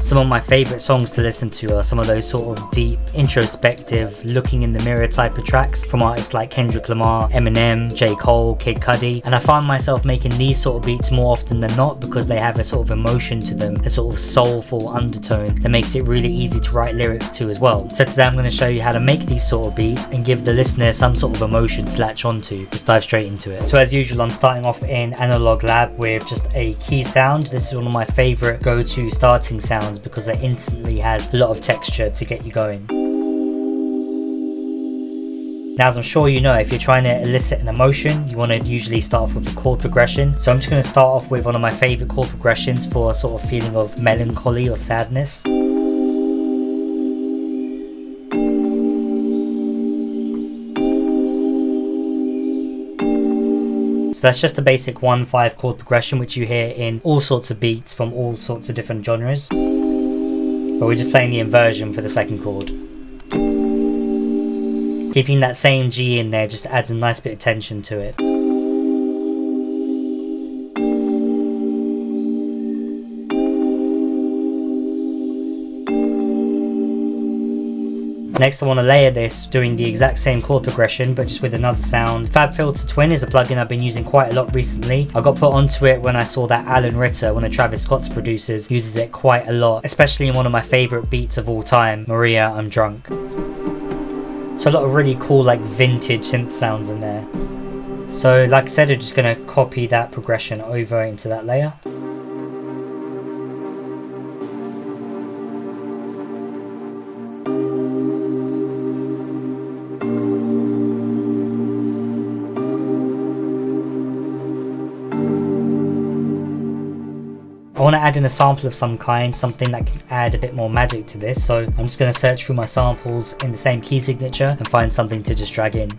Some of my favourite songs to listen to are some of those sort of deep, introspective, looking in the mirror type of tracks from artists like Kendrick Lamar, Eminem, J. Cole, Kid Cudi, and I find myself making these sort of beats more often than not because they have a sort of emotion to them, a sort of soulful undertone that makes it really easy to write lyrics to as well. So today I'm going to show you how to make these sort of beats and give the listener some sort of emotion to latch onto. Let's dive straight into it. So as usual, I'm starting off in Analog Lab with just a key sound. This is one of my favourite go-to starting sounds because it instantly has a lot of texture to get you going. Now, as I'm sure you know, if you're trying to elicit an emotion, you want to usually start off with a chord progression. So I'm just going to start off with one of my favourite chord progressions for a sort of feeling of melancholy or sadness. So that's just a basic 1/5 chord progression which you hear in all sorts of beats from all sorts of different genres. But we're just playing the inversion for the second chord. Keeping that same G in there just adds a nice bit of tension to it. Next I want to layer this doing the exact same chord progression but just with another sound. FabFilter Twin is a plugin I've been using quite a lot recently. I got put onto it when I saw that Alan Ritter, one of Travis Scott's producers, uses it quite a lot, especially in one of my favourite beats of all time, Maria, I'm Drunk. So a lot of really cool like vintage synth sounds in there. So like I said, I'm just going to copy that progression over into that layer. I want to add in a sample of some kind, something that can add a bit more magic to this, so I'm just going to search through my samples in the same key signature and find something to just drag in.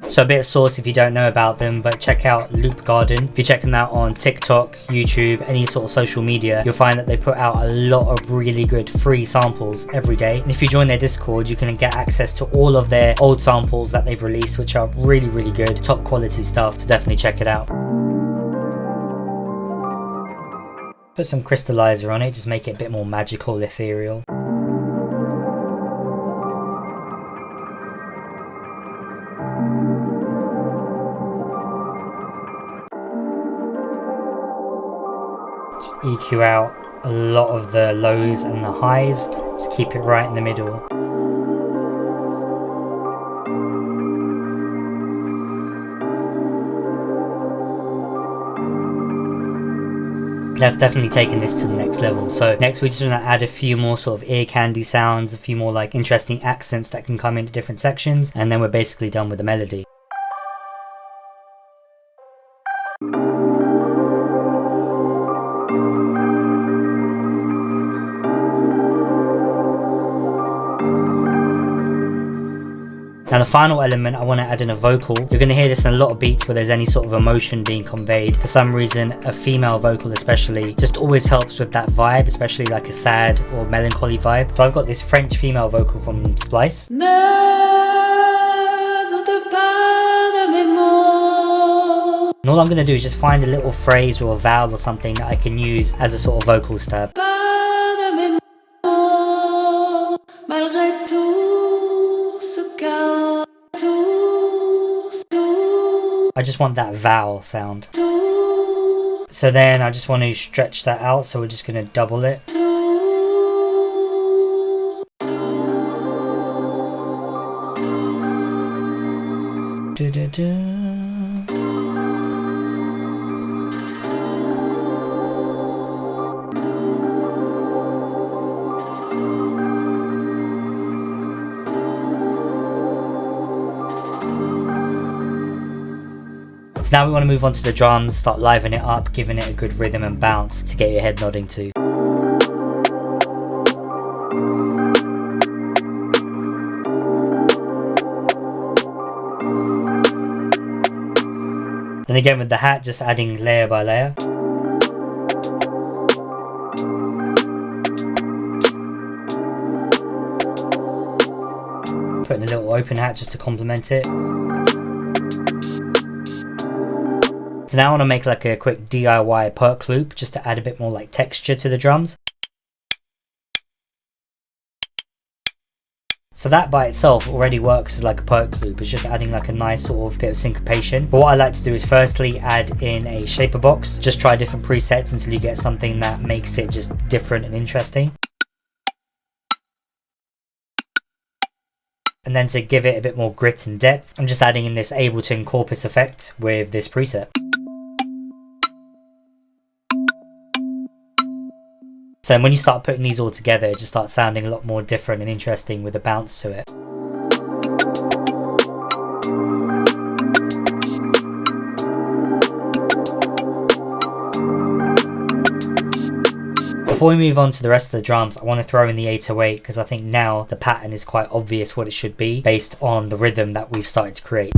So a bit of source if you don't know about them, but check out Loopgarden. If you check them out on TikTok, YouTube, any sort of social media, you'll find that they put out a lot of really good free samples every day. And if you join their Discord, you can get access to all of their old samples that they've released, which are really, really good, top quality stuff, so definitely check it out. Put some crystallizer on it, just make it a bit more magical, ethereal. Just EQ out a lot of the lows and the highs, just keep it right in the middle. That's definitely taking this to the next level. So next we're just going to add a few more sort of ear candy sounds, a few more like interesting accents that can come into different sections, and then we're basically done with the melody. Now the final element, I want to add in a vocal. You're going to hear this in a lot of beats where there's any sort of emotion being conveyed. For some reason, a female vocal especially just always helps with that vibe, especially like a sad or melancholy vibe. So I've got this French female vocal from Splice. And all I'm going to do is just find a little phrase or a vowel or something that I can use as a sort of vocal stab. I just want that vowel sound. So then I just want to stretch that out, so we're just going to double it. So now we want to move on to the drums, start livening it up, giving it a good rhythm and bounce to get your head nodding to. Then again with the hat, just adding layer by layer. putting a little open hat just to complement it. So now I want to make like a quick DIY perk loop just to add a bit more like texture to the drums. So that by itself already works as like a perk loop. It's just adding like a nice sort of bit of syncopation. But what I like to do is firstly add in a shaper box. Just try different presets until you get something that makes it just different and interesting. And then to give it a bit more grit and depth, I'm just adding in this Ableton Corpus effect with this preset. So when you start putting these all together, it just starts sounding a lot more different and interesting with a bounce to it. Before we move on to the rest of the drums, I want to throw in the 808 because I think now the pattern is quite obvious what it should be based on the rhythm that we've started to create.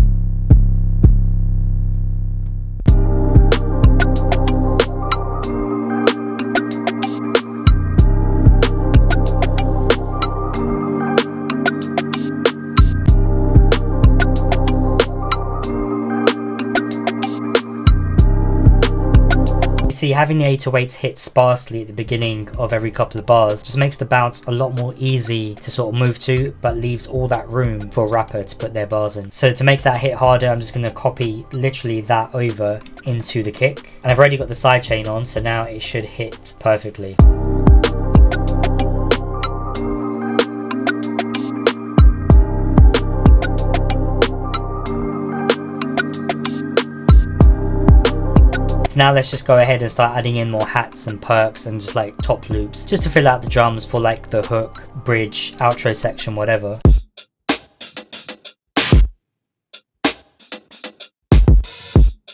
See, having the 808s hit sparsely at the beginning of every couple of bars just makes the bounce a lot more easy to sort of move to, but leaves all that room for a rapper to put their bars in. So to make that hit harder, I'm just going to copy literally that over into the kick. And I've already got the sidechain on, so now it should hit perfectly. So now let's just go ahead and start adding in more hats and perks and just like top loops just to fill out the drums for like the hook, bridge, outro section, whatever.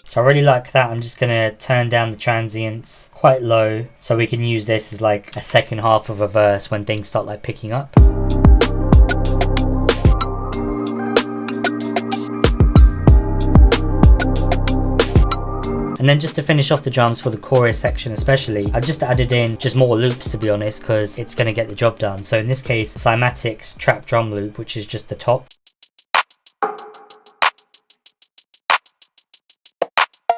So I really like that. I'm just going to turn down the transients quite low so we can use this as like a second half of a verse when things start like picking up. And then just to finish off the drums for the chorus section especially, I've just added in just more loops to be honest, because it's going to get the job done. So in this case, Cymatic's trap drum loop, which is just the top.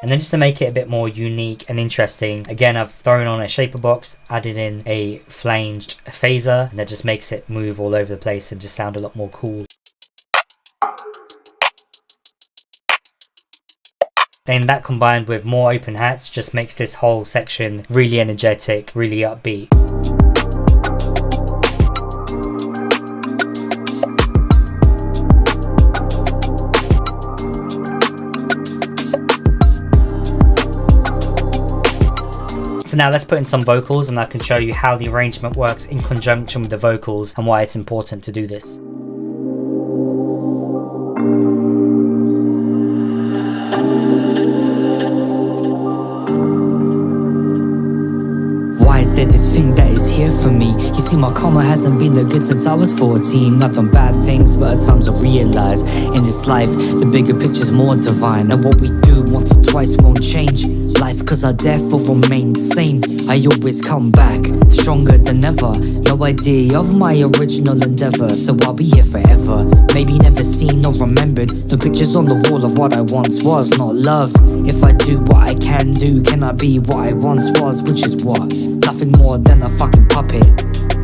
And then just to make it a bit more unique and interesting, again I've thrown on a shaper box, added in a flanged phaser, and that just makes it move all over the place and just sound a lot more cool. Then that combined with more open hats just makes this whole section really energetic, really upbeat. So now let's put in some vocals and I can show you how the arrangement works in conjunction with the vocals and why it's important to do this. Why is there this thing that is here for me? You see, my karma hasn't been that good since I was 14. I've done bad things, but at times I realize in this life the bigger picture's more divine, and what we do once or twice won't change life, cause our death will remain the same. I always come back stronger than ever. No idea of my original endeavor, so I'll be here forever. Maybe never seen or remembered. No pictures on the wall of what I once was, not loved. If I do what I can do, can I be what I once was? Which is what? Nothing more than a fucking puppet.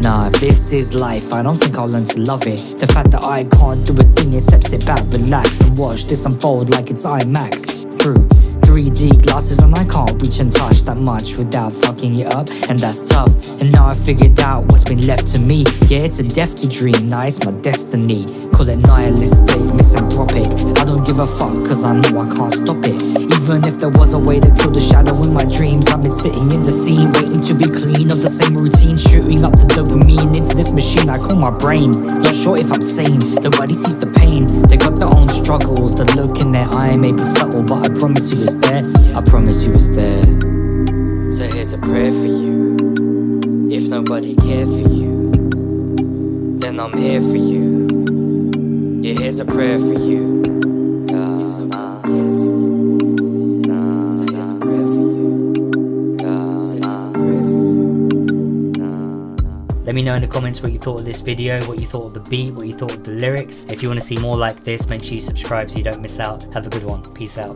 Nah, if this is life, I don't think I'll learn to love it. The fact that I can't do a thing except sit back, relax and watch this unfold like it's IMAX. Through 3D glasses, and I can't reach and touch that much without fucking it up, and that's tough. And now I figured out what's been left to me. Yeah, it's a death to dream, now it's my destiny. Call it nihilistic, misanthropic. I don't give a fuck cause I know I can't stop it. Even if there was a way to kill the shadow in my dreams, I've been sitting in the scene, waiting to be clean of the same routine, shooting up the dopamine into this machine I call my brain. Not sure if I'm sane, nobody sees the pain. They got their own struggles, the look in their eye may be subtle, but I promise you it's there. I promise you it's there. So here's a prayer for you. If nobody cared for you, then I'm here for you. Yeah, here's a prayer for you. Let Let me know in the comments what you thought of this video, what you thought of the beat, what you thought of the lyrics. If you want to see more like this, make sure you subscribe so you don't miss out. Have a good one. Peace out.